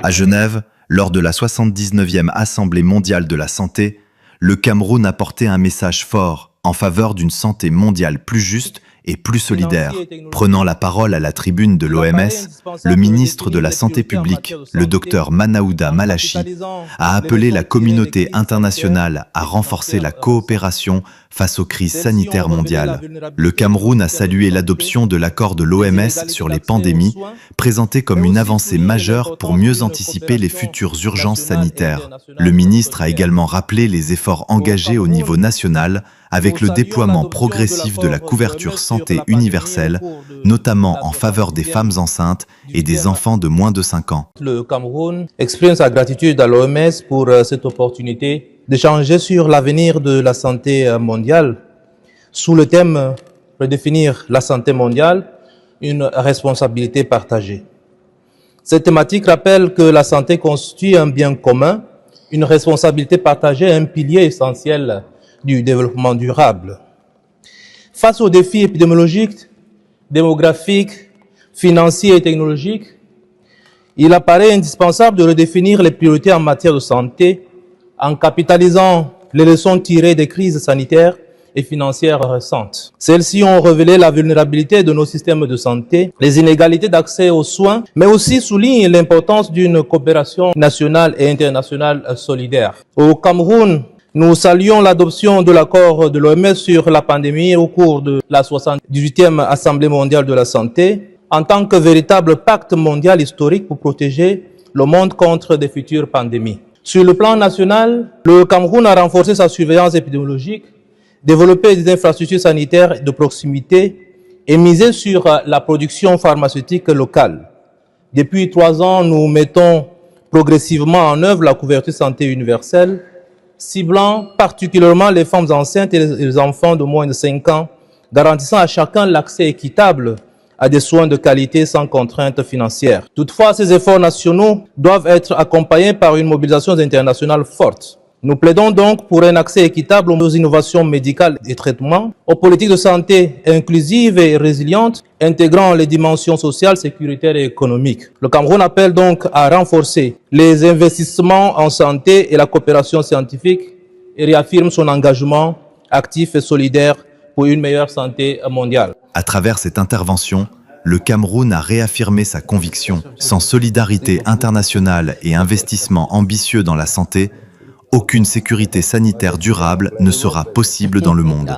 À Genève, lors de la 79e Assemblée mondiale de la santé, le Cameroun a porté un message fort en faveur d'une santé mondiale plus juste et plus solidaire. Prenant la parole à la tribune de l'OMS, le ministre de la Santé publique, le docteur Manaouda Malachi, a appelé la communauté internationale à renforcer la coopération face aux crises sanitaires mondiales. Le Cameroun a salué l'adoption de l'accord de l'OMS sur les pandémies, présenté comme une avancée majeure pour mieux anticiper les futures urgences sanitaires. Le ministre a également rappelé les efforts engagés au niveau national avec le déploiement progressif de la couverture santé universelle, notamment en faveur des femmes enceintes et des enfants de moins de 5 ans. Le Cameroun exprime sa gratitude à l'OMS pour cette opportunité d'échanger sur l'avenir de la santé mondiale sous le thème « Redéfinir la santé mondiale, une responsabilité partagée ». Cette thématique rappelle que la santé constitue un bien commun, une responsabilité partagée, un pilier essentiel du développement durable. Face aux défis épidémiologiques, démographiques, financiers et technologiques, il apparaît indispensable de redéfinir les priorités en matière de santé en capitalisant les leçons tirées des crises sanitaires et financières récentes. Celles-ci ont révélé la vulnérabilité de nos systèmes de santé, les inégalités d'accès aux soins, mais aussi soulignent l'importance d'une coopération nationale et internationale solidaire. Au Cameroun, nous saluons l'adoption de l'accord de l'OMS sur la pandémie au cours de la 78e Assemblée mondiale de la santé, en tant que véritable pacte mondial historique pour protéger le monde contre des futures pandémies. Sur le plan national, le Cameroun a renforcé sa surveillance épidémiologique, développé des infrastructures sanitaires de proximité et misé sur la production pharmaceutique locale. Depuis 3 ans, nous mettons progressivement en œuvre la couverture santé universelle, ciblant particulièrement les femmes enceintes et les enfants de moins de 5 ans, garantissant à chacun l'accès équitable à des soins de qualité sans contraintes financières. Toutefois, ces efforts nationaux doivent être accompagnés par une mobilisation internationale forte. Nous plaidons donc pour un accès équitable aux innovations médicales et traitements, aux politiques de santé inclusives et résilientes, intégrant les dimensions sociales, sécuritaires et économiques. Le Cameroun appelle donc à renforcer les investissements en santé et la coopération scientifique et réaffirme son engagement actif et solidaire pour une meilleure santé mondiale. À travers cette intervention, le Cameroun a réaffirmé sa conviction. Sans solidarité internationale et investissement ambitieux dans la santé, aucune sécurité sanitaire durable ne sera possible dans le monde.